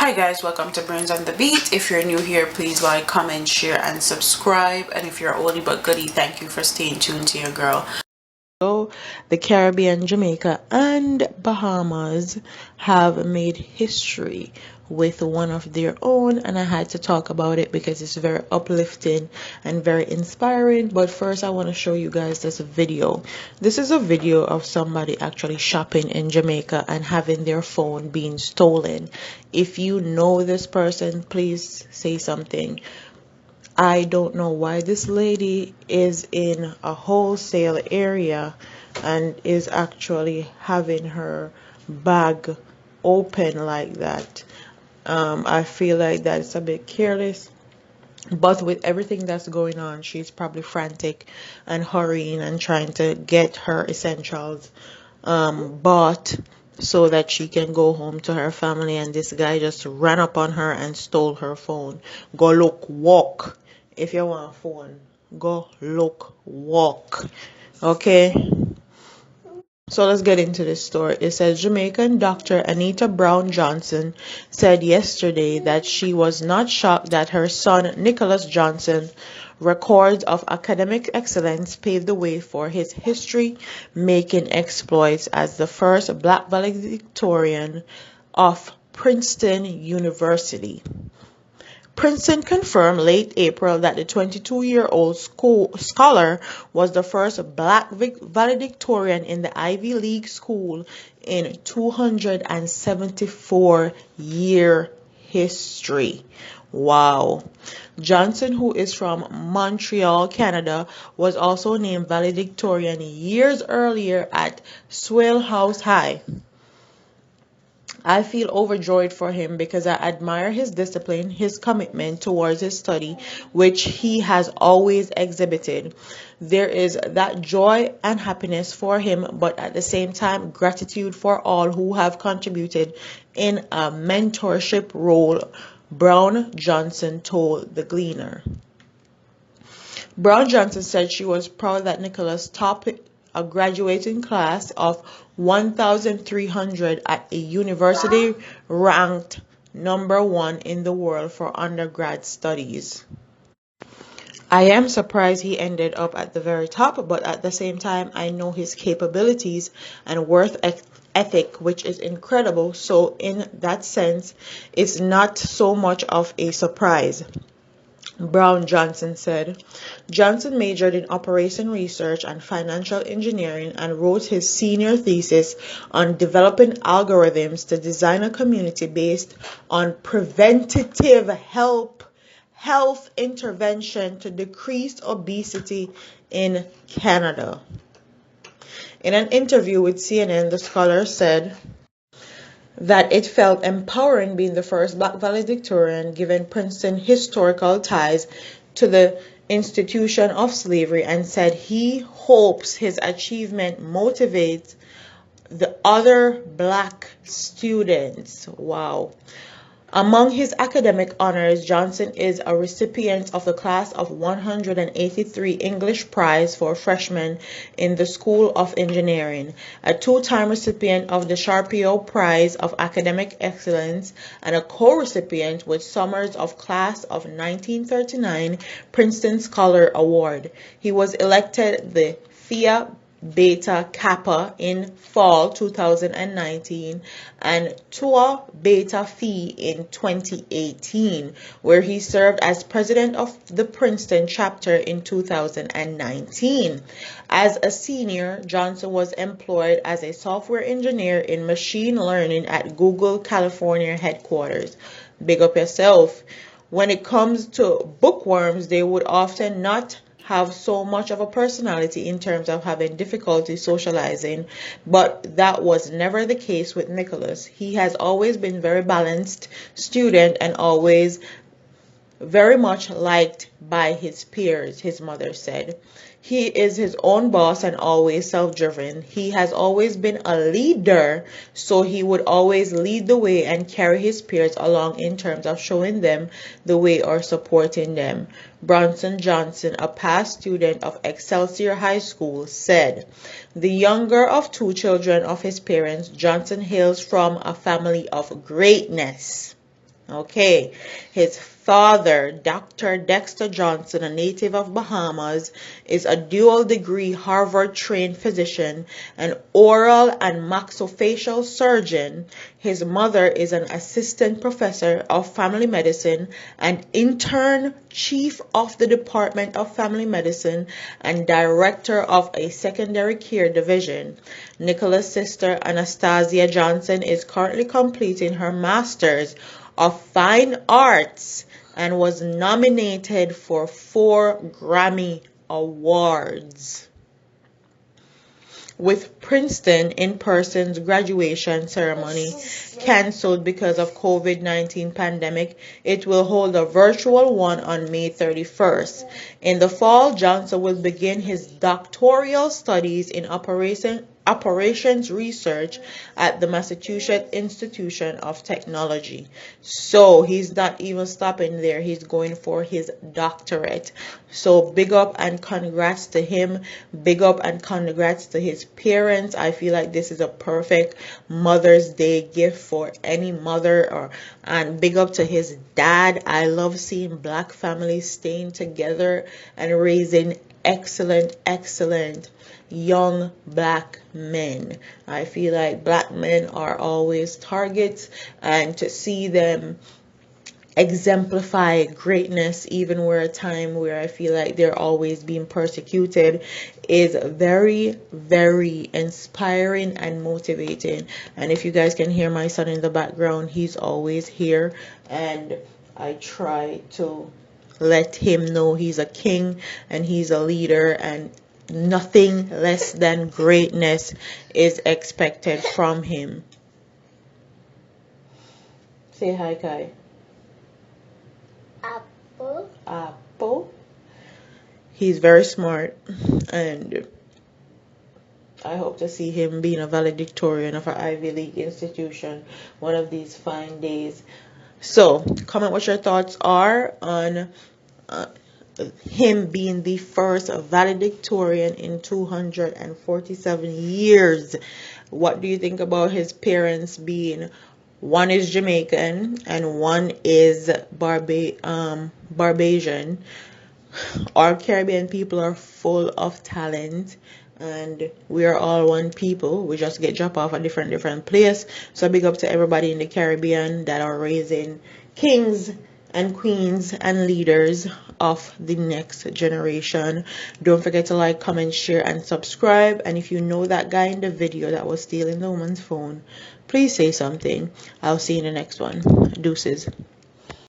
Hi guys, welcome to Brains on the Beat. If you're new here, please like, comment, share, and subscribe. And if you're oldie but goodie, thank you for staying tuned to your girl. So, the Caribbean, Jamaica, and Bahamas have made history with one of their own, and I had to talk about it because it's very uplifting and very inspiring. But first, I want to show you guys this video. This is a video of somebody actually shopping in Jamaica and having their phone being stolen. If you know this person, please say something. I don't know why this lady is in a wholesale area and is actually having her bag open like that. I feel like that's a bit careless. But with everything that's going on, she's probably frantic and hurrying and trying to get her essentials bought so that she can go home to her family. And this guy just ran up on her and stole her phone. Go look, walk. If you want a phone, go look, walk. Okay? So let's get into this story. It says Jamaican doctor Anita Brown Johnson said yesterday that she was not shocked that her son Nicholas Johnson records of academic excellence paved the way for his history-making exploits as the first black valedictorian of Princeton University. Princeton confirmed late April that the 22-year-old scholar was the first black valedictorian in the Ivy League school in 274-year history. Wow. Johnson, who is from Montreal, Canada, was also named valedictorian years earlier at Swale House High. I feel overjoyed for him because I admire his discipline, his commitment towards his study, which he has always exhibited. There is that joy and happiness for him, but at the same time, gratitude for all who have contributed in a mentorship role, Brown Johnson told the Gleaner. Brown Johnson said she was proud that Nicholas topped a graduating class of 1,300 at a university ranked number 1 in the world for undergrad studies. I am surprised he ended up at the very top, but at the same time, I know his capabilities and worth ethic, which is incredible. So in that sense, it's not so much of a surprise. Brown Johnson said. Johnson majored in operation research and financial engineering and wrote his senior thesis on developing algorithms to design a community based on preventative health intervention to decrease obesity in Canada. In an interview with CNN, the scholar said that it felt empowering being the first black valedictorian given Princeton's historical ties to the institution of slavery, and said he hopes his achievement motivates the other black students. Wow. Among his academic honors, Johnson is a recipient of the class of 183 English Prize for Freshmen in the School of Engineering, a two-time recipient of the Sharpio Prize of Academic Excellence, and a co-recipient with Summers of Class of 1939 Princeton Scholar Award. He was elected the Phi Beta Kappa in fall 2019 and Tau Beta Phi in 2018, where he served as president of the Princeton chapter in 2019. As a senior, Johnson was employed as a software engineer in machine learning at Google California headquarters. Big up yourself. When it comes to bookworms, they would often not have so much of a personality in terms of having difficulty socializing, but that was never the case with Nicholas. He has always been very balanced student and always very much liked by his peers, his mother said. He is his own boss and always self-driven. He has always been a leader, so he would always lead the way and carry his peers along in terms of showing them the way or supporting them. Bronson Johnson, a past student of Excelsior High School, said. The younger of two children of his parents, Johnson hails from a family of greatness. Okay, his father, Dr. Dexter Johnson, a native of Bahamas, is a dual degree Harvard trained physician, an oral and maxillofacial surgeon. His mother is an assistant professor of family medicine and intern chief of the Department of Family Medicine and director of a secondary care division. Nicholas' sister, Anastasia Johnson, is currently completing her master's of Fine Arts and was nominated for 4 Grammy Awards. With Princeton in-person graduation ceremony canceled because of COVID-19 pandemic, it will hold a virtual one on May 31st. In the fall, Johnson will begin his doctoral studies in operations research at the Massachusetts Institute of Technology. So he's not even stopping there. He's going for his doctorate. So big up and congrats to him. Big up and congrats to his parents. I feel like this is a perfect Mother's Day gift for any mother. And big up to his dad. I love seeing black families staying together and raising excellent young black men. I feel like black men are always targets, and to see them exemplify greatness, even where a time where I feel like they're always being persecuted, is very, very inspiring and motivating. And if you guys can hear my son in the background, he's always here, and I try to let him know he's a king and he's a leader, and nothing less than greatness is expected from him. Say hi, Kai. Apple. He's very smart, and I hope to see him being a valedictorian of an Ivy League institution one of these fine days. So, comment what your thoughts are on him being the first valedictorian in 247 years. What do you think about his parents being, one is Jamaican and one is Barbadian? Our Caribbean people are full of talent, and we are all one people. We just get dropped off a different place. So big up to everybody in the Caribbean that are raising kings and queens and leaders of the next generation. Don't forget to like, comment, share, and subscribe. And if you know that guy in the video that was stealing the woman's phone, please say something. I'll see you in the next one. Deuces.